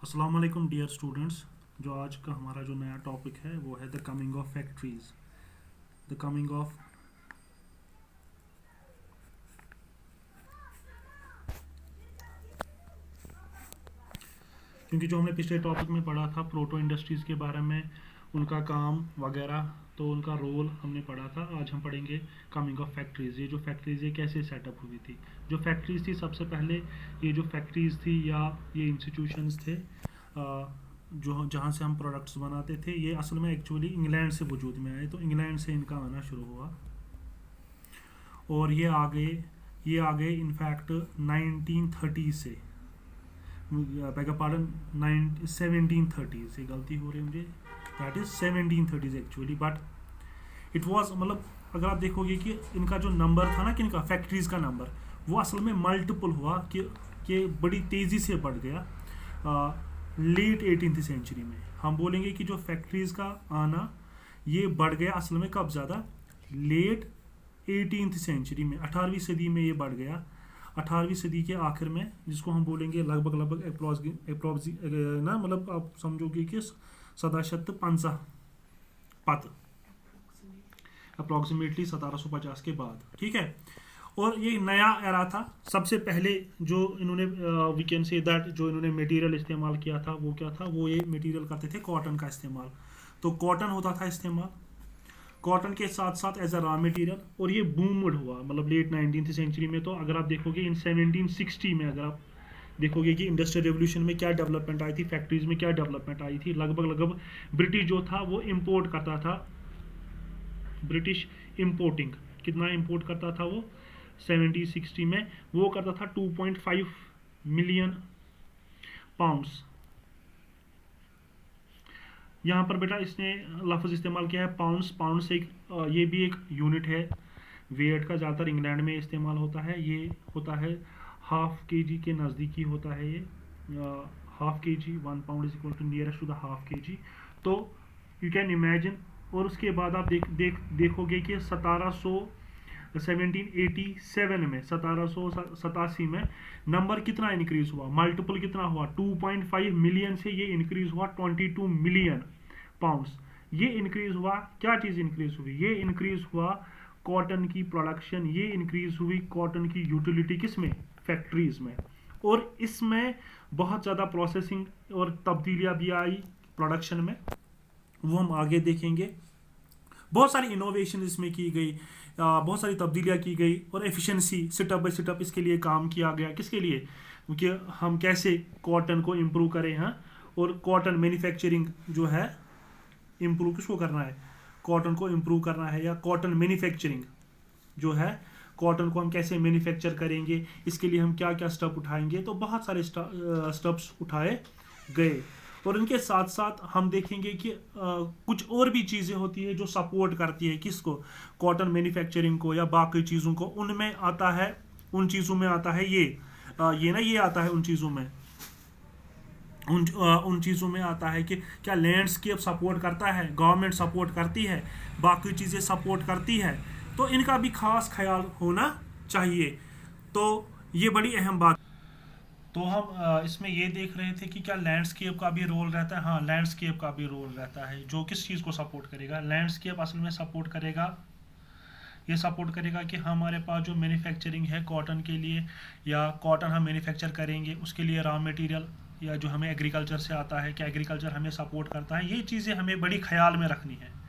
अस्सलाम वालेकुम dear students. जो आज का हमारा जो नया टॉपिक है वो है the coming of factories. The coming of क्योंकि जो हमने पिछले टॉपिक में पढ़ा था प्रोटो इंडस्ट्रीज़ के बारे में, उनका काम वगैरह, तो उनका रोल हमने पढ़ा था। आज हम पढ़ेंगे कमिंग ऑफ फैक्ट्रीज़। ये जो फैक्ट्रीज़ ये कैसे सेटअप हुई थी। जो फैक्ट्रीज़ थी सबसे पहले, ये जो फैक्ट्रीज़ थी या ये इंस्टीट्यूशंस थे जो जहाँ से हम प्रोडक्ट्स बनाते थे, ये असल में एक्चुअली इंग्लैंड से वजूद में आए। तो इंग्लैंड से इनका आना शुरू हुआ और ये आ गए इनफैक्ट 1930 से, बेगर पार्डन 1730 से, गलती हो रही है मुझे, that is 1730 actually. But it was, मतलब अगर आप देखोगे कि इनका जो नंबर था ना, कि इनका फैक्ट्रीज का नंबर, वो असल में मल्टीपल हुआ कि बड़ी तेज़ी से बढ़ गया लेट 18th सेंचुरी में। हम बोलेंगे कि जो फैक्ट्रीज का आना ये बढ़ गया असल में कब ज़्यादा, लेट 18th सेंचुरी में, 18वीं सदी में ये बढ़ गया। 18वीं सदी के आखिर में, जिसको हम बोलेंगे लगभग अप्रोक्स ना, मतलब आप समझोगे कि 1750 पत, अप्रोक्सीमेटली 1750 के बाद, ठीक है। और ये नया एरा था। सबसे पहले जो इन्होंने वी कैन से दैट जो इन्होंने मटेरियल इस्तेमाल किया था वो क्या था, वो ये मटेरियल करते थे कॉटन का इस्तेमाल। तो कॉटन होता था इस्तेमाल, कॉटन के साथ साथ एज अ रॉ मटेरियल। और ये बूमड हुआ मतलब लेट 19th सेंचुरी में। तो अगर आप देखोगे इन 1760 में, अगर आप देखोगे कि इंडस्ट्रियल रेवोल्यूशन में क्या डेवलपमेंट आई थी, फैक्ट्रीज में क्या डेवलपमेंट आई थी, लगभग ब्रिटिश जो था वो इम्पोर्ट करता था। ब्रिटिश इम्पोर्टिंग कितना इम्पोर्ट करता था वो 1760 में, वो करता था 2.5 मिलियन पाउंड्स। यहाँ पर बेटा इसने लफ्ज़ इस्तेमाल किया है पाउंड्स। पाउंड्स एक ये भी एक यूनिट है वेट का, ज़्यादातर इंग्लैंड में इस्तेमाल होता है। ये होता है हाफ के जी के नज़दीकी होता है। ये half K G, 1 pound is equal to nearest to the half K G. तो यू कैन इमेजिन। और उसके बाद आप देखोगे कि 1787 में, 1787 में नंबर कितना इंक्रीज हुआ, मल्टीपल कितना हुआ, 2.5 मिलियन से ये इंक्रीज हुआ 22 मिलियन पाउंड्स। ये इंक्रीज हुआ, क्या चीज़ इंक्रीज हुई, ये इंक्रीज हुआ कॉटन की प्रोडक्शन, ये इंक्रीज हुई कॉटन की यूटिलिटी, किसमें, फैक्ट्रीज में। और इसमें बहुत ज़्यादा प्रोसेसिंग और तब्दीलियाँ भी आई प्रोडक्शन में, वो हम आगे देखेंगे। बहुत सारी इनोवेशन इसमें की गई, बहुत सारी तब्दीलियाँ की गई और एफिशिएंसी स्टेप बाय स्टेप इसके लिए काम किया गया। किसके लिए, क्योंकि हम कैसे कॉटन को इम्प्रूव करें। हाँ, और कॉटन मैन्युफैक्चरिंग जो है इम्प्रूव किसको करना है, कॉटन को इम्प्रूव करना है। या कॉटन मैन्युफैक्चरिंग जो है, कॉटन को हम कैसे मैन्युफैक्चर करेंगे, इसके लिए हम क्या क्या स्टेप उठाएंगे। तो बहुत सारे स्टेप्स उठाए गए। और इनके साथ साथ हम देखेंगे कि कुछ और भी चीज़ें होती है जो सपोर्ट करती है किसको, कॉटन मैन्युफैक्चरिंग को या बाकी चीज़ों को। उनमें आता है, उन चीज़ों में आता है ये आता है उन चीज़ों में, उन चीज़ों में आता है कि क्या लैंडस्केप सपोर्ट करता है, गवर्नमेंट सपोर्ट करती है, बाकी चीज़ें सपोर्ट करती है। तो इनका भी खास ख्याल होना चाहिए। तो ये बड़ी अहम बात। तो हम इसमें ये देख रहे थे कि क्या लैंडस्केप का भी रोल रहता है। हाँ, लैंडस्केप का भी रोल रहता है, जो किस चीज़ को सपोर्ट करेगा, लैंडस्केप असल में सपोर्ट करेगा, ये सपोर्ट करेगा कि हमारे पास जो मैन्युफैक्चरिंग है कॉटन के लिए, या कॉटन हम मैन्युफैक्चर करेंगे उसके लिए रॉ मटेरियल या जो हमें एग्रीकल्चर से आता है, क्या एग्रीकल्चर हमें सपोर्ट करता है, ये चीज़ें हमें बड़ी ख्याल में रखनी है।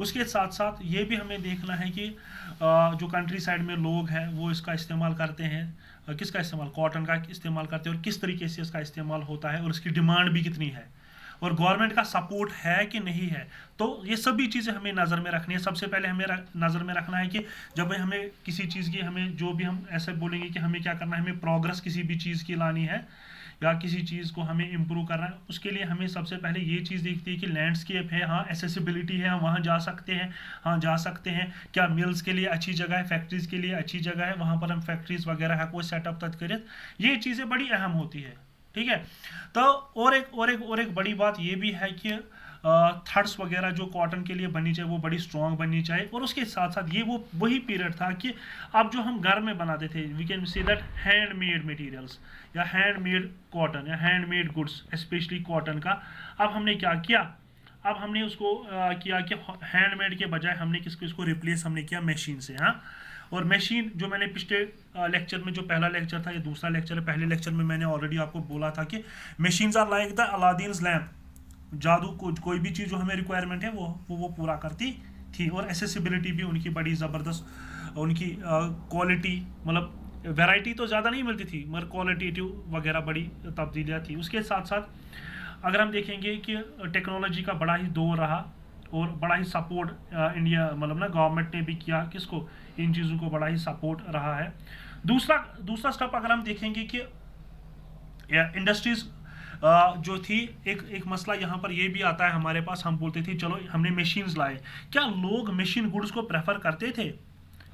उसके साथ साथ ये भी हमें देखना है कि जो कंट्री साइड में लोग हैं वो इसका इस्तेमाल करते हैं, किसका इस्तेमाल, कॉटन का इस्तेमाल करते हैं, और किस तरीके से इसका इस्तेमाल होता है, और इसकी डिमांड भी कितनी है, और गवर्नमेंट का सपोर्ट है कि नहीं है। तो ये सभी चीज़ें हमें नज़र में रखनी है। सबसे पहले हमें नज़र में रखना है कि जब हमें किसी चीज़ की, हमें जो भी हम ऐसे बोलेंगे कि हमें क्या करना है, हमें प्रोग्रेस किसी भी चीज़ की लानी है या किसी चीज़ को हमें इम्प्रूव करना है, उसके लिए हमें सबसे पहले ये चीज़ देखती है कि लैंडस्केप है, हाँ एसेसिबिलिटी है, हम वहाँ जा सकते हैं, हाँ जा सकते हैं, क्या मिल्स के लिए अच्छी जगह है, फैक्ट्रीज़ के लिए अच्छी जगह है, वहाँ पर हम फैक्ट्रीज़ वगैरह है कोई सेटअप तक करें। ये चीज़ें बड़ी अहम होती है, ठीक है। तो और एक बड़ी बात ये भी है कि थड्स वगैरह जो कॉटन के लिए बननी चाहिए वो बड़ी स्ट्रॉन्ग बननी चाहिए। और उसके साथ साथ ये वो वही पीरियड था कि अब जो हम घर में बनाते थे, we can say that handmade materials या हैंडमेड कॉटन या हैंडमेड गुड्स, स्पेशली कॉटन का, अब हमने क्या किया, अब हमने उसको किया कि हैंडमेड के बजाय हमने इसको रिप्लेस हमने किया मशीन से। हाँ, और मशीन जो मैंने पिछले लेक्चर में, जो पहला लेक्चर था, ये दूसरा लेक्चर है, पहले लेक्चर में मैंने ऑलरेडी आपको बोला था कि machines are like the Aladdin's lamp, जादू को कोई भी चीज़ जो हमें रिक्वायरमेंट है वो पूरा करती थी। और एसेसिबिलिटी भी उनकी बड़ी ज़बरदस्त, उनकी क्वालिटी, मतलब वैरायटी तो ज़्यादा नहीं मिलती थी मगर क्वालिटेटिव वगैरह बड़ी तब्दीलियाँ थी। उसके साथ साथ अगर हम देखेंगे कि टेक्नोलॉजी का बड़ा ही दौर रहा और बड़ा ही सपोर्ट इंडिया, मतलब ना गवर्नमेंट ने भी किया, किसको, इन चीज़ों को बड़ा ही सपोर्ट रहा है। दूसरा स्टेप अगर हम देखेंगे कि इंडस्ट्रीज जो थी, एक मसला यहाँ पर ये भी आता है हमारे पास, हम बोलते थे चलो हमने मशीन्स लाए, क्या लोग मशीन गुड्स को प्रेफर करते थे?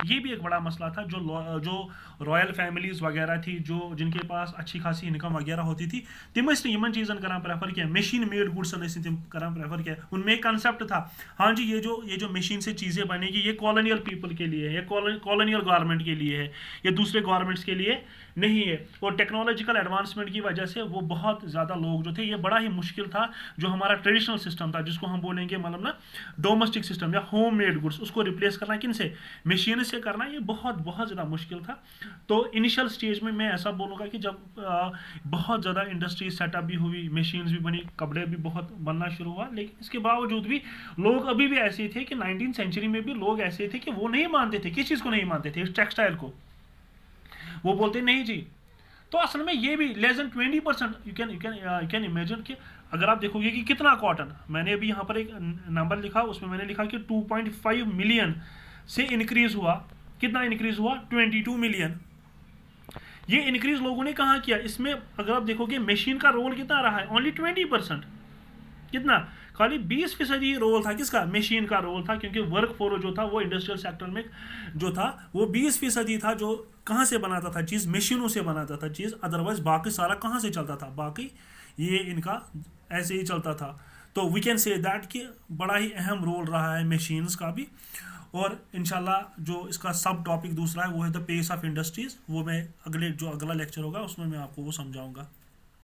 ये भी एक बड़ा मसला था। जो रॉयल फैमिलीज वगैरह थी, जो जिनके पास अच्छी खासी इनकम वगैरह होती थी, तिम इन चीज़न कर प्रेफर किया, मशीन मेड गुड्स तिम कर प्रेफर किया। उनमें एक कंसेप्ट था, हाँ जी ये जो मशीन से चीज़ें बनेगी ये कॉलोनियल पीपल के लिए है, ये कॉलोनियल गवर्नमेंट के लिए है, ये दूसरे गवर्नमेंट्स के लिए नहीं है। और टेक्नोलॉजिकल एडवांसमेंट की वजह से वो बहुत ज़्यादा लोग जो थे, ये बड़ा ही मुश्किल था जो हमारा ट्रेडिशनल सिस्टम था, जिसको हम बोलेंगे मतलब ना डोमेस्टिक सिस्टम या होम मेड गुड्स, उसको रिप्लेस करना किन से, मशीन से करना, ये बहुत ज़्यादा मुश्किल था। तो इनिशियल स्टेज में मैं ऐसा बोलूँगा कि जब बहुत ज़्यादा इंडस्ट्री सेटअप भी हुई, मशीन्स भी बनी, कपड़े भी बहुत बनना शुरू हुआ, लेकिन इसके बावजूद भी लोग अभी भी ऐसे थे कि 19वीं सेंचुरी में भी लोग ऐसे थे कि वो नहीं मानते थे, किस चीज़ को नहीं मानते थे, इस टेक्सटाइल को। वो बोलते नहीं जी। तो असल में ये भी less than 20%, you can imagine कि अगर आप देखोगे कि कितना कॉटन, मैंने अभी यहाँ पर एक नंबर लिखा, उसमें मैंने लिखा कि 2.5 मिलियन से इंक्रीज हुआ, कितना इंक्रीज हुआ, 22 मिलियन। ये इंक्रीज लोगों ने कहाँ किया? इसमें अगर आप देखोगे मशीन का रोल कितना रहा है, ओनली 20%, कितना, खाली 20% ही रोल था किसका, मशीन का रोल था, क्योंकि वर्क फोर्स जो था वो इंडस्ट्रियल सेक्टर में जो था वो 20% ही था जो कहाँ से बनाता था चीज़, मशीनों से बनाता था चीज़, अदरवाइज बाकी सारा कहाँ से चलता था, बाकी ये इनका ऐसे ही चलता था। तो वी कैन से दैट कि बड़ा ही अहम रोल रहा है मशीन्स का भी। और इंशाल्लाह जो इसका सब टॉपिक दूसरा है वो है द पेस ऑफ इंडस्ट्रीज, वो मैं अगला लेक्चर होगा उसमें मैं आपको वो समझाऊंगा।